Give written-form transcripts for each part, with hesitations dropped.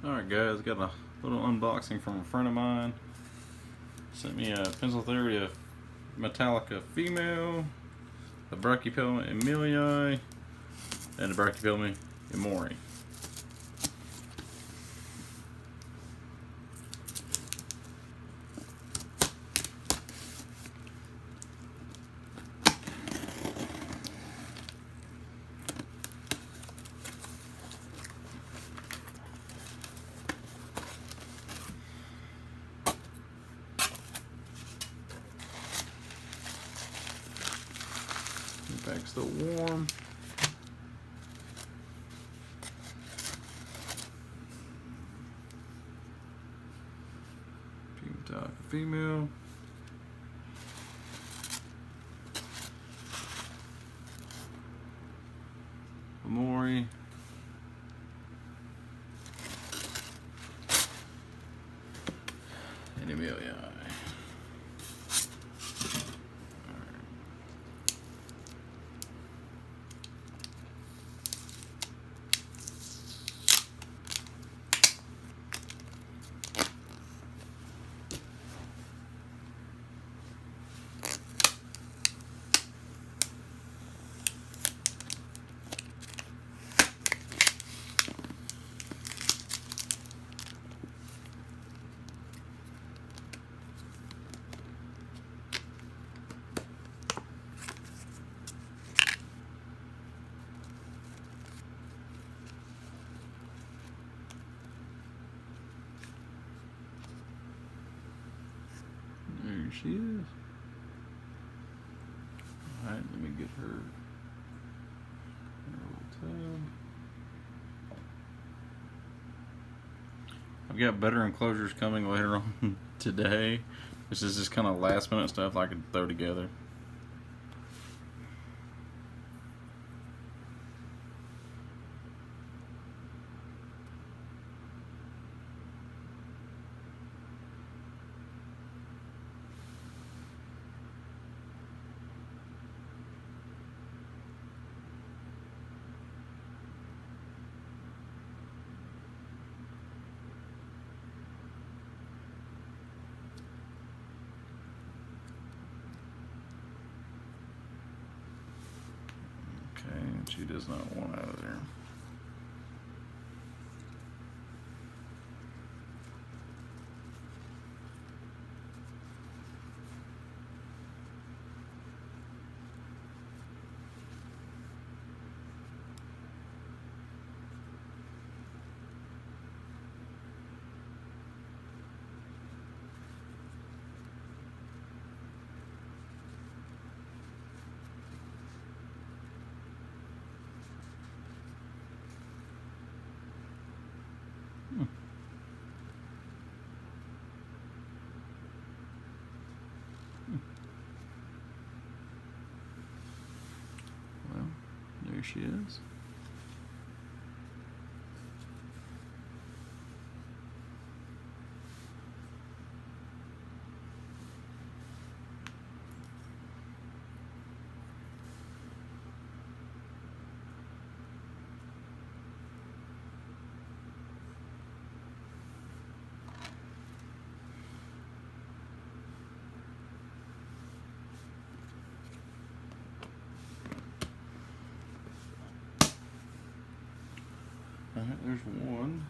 Alright guys, got a little unboxing from a friend of mine. Sent me a Pennsylvania Metallica female, a Brachypelma emilii, and a Brachypelma emori. The bag's still warm. Metallica female. Emori. And emilii. There she is. Alright, let me get her little tub. I've got better enclosures coming later on today. This is just kind of last minute stuff I could throw together. Okay, she does not want out of there. Well, there she is. Alright, there's one.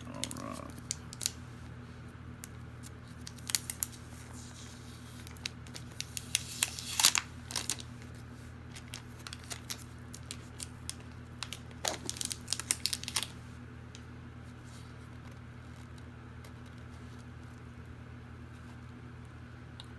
Alright.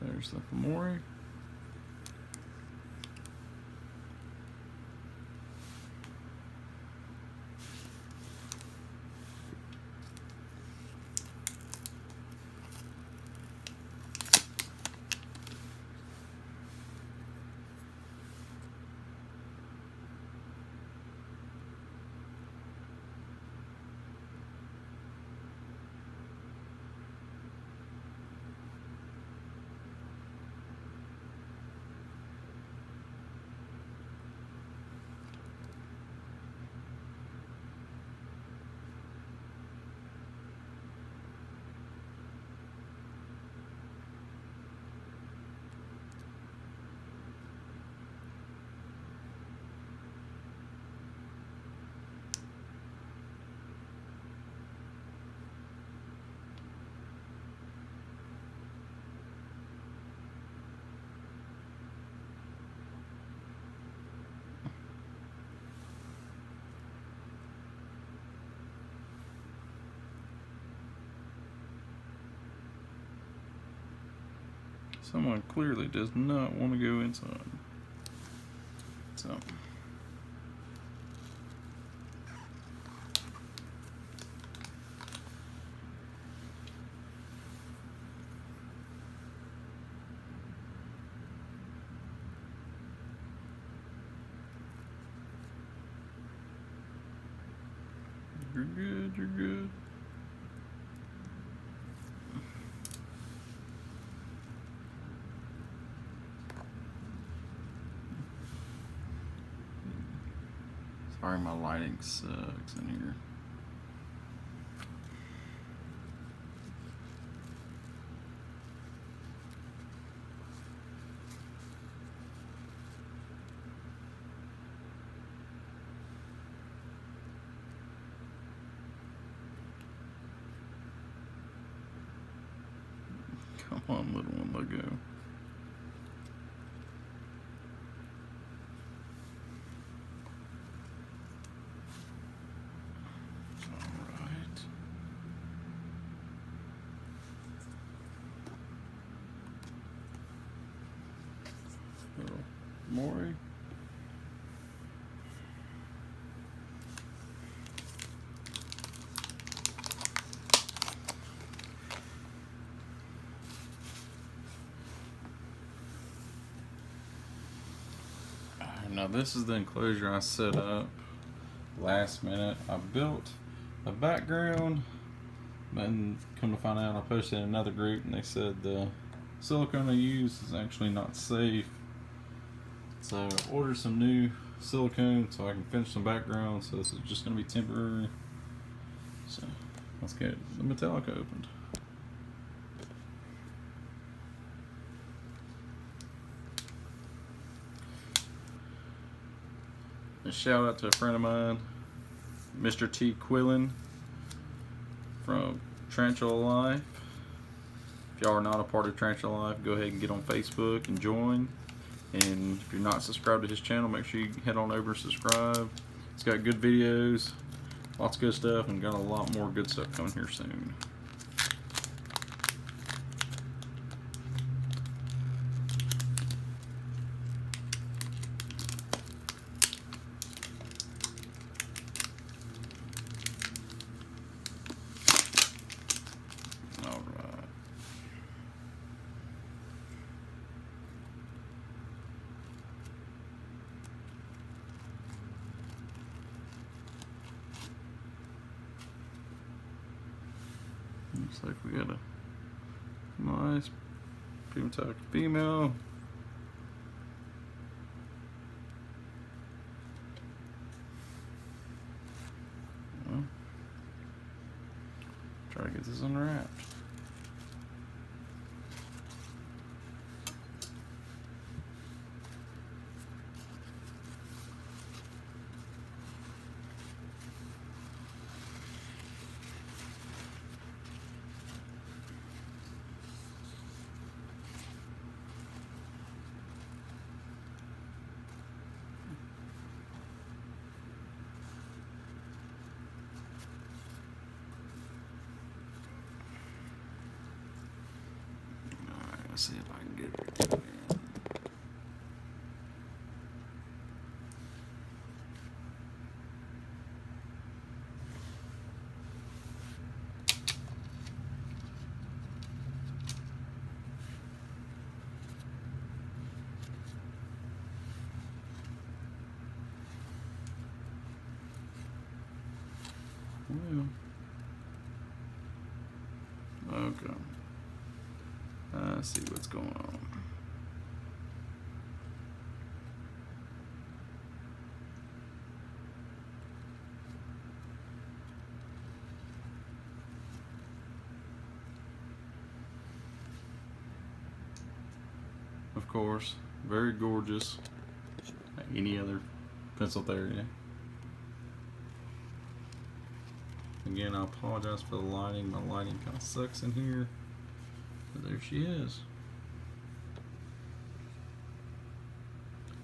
There's the femori. Someone clearly does not want to go inside. So. You're good, you're good. Sorry, my lighting sucks in here. Come on, little one, let go. Alright. Little Maury. Now this is the enclosure I set up last minute. I built a background, and come to find out I posted in another group and they said the silicone I use is actually not safe. So I ordered some new silicone so I can finish some background, so this is just going to be temporary. So let's get the Metallica opened. A shout out to a friend of mine, Mr. T. Quillen from Tarantula Life. If y'all are not a part of Tarantula Life, go ahead and get on Facebook and join. And if you're not subscribed to his channel, make sure you head on over and subscribe. It's got good videos, lots of good stuff, and got a lot more good stuff coming here soon. Looks like we got a nice Metallica female. Well, try to get this unwrapped. Let's see if I can get it in. Well, okay. Let's see what's going on. Of course, very gorgeous, like any other pencil Theriac. Again, I apologize for the lighting. My lighting kind of sucks in here. But there she is.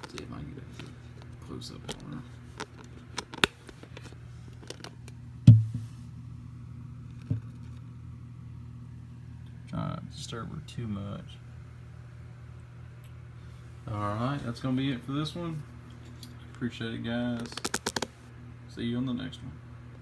Let's see if I can get a close up on her. Try not to disturb her too much. Alright, that's going to be it for this one. Appreciate it, guys. See you on the next one.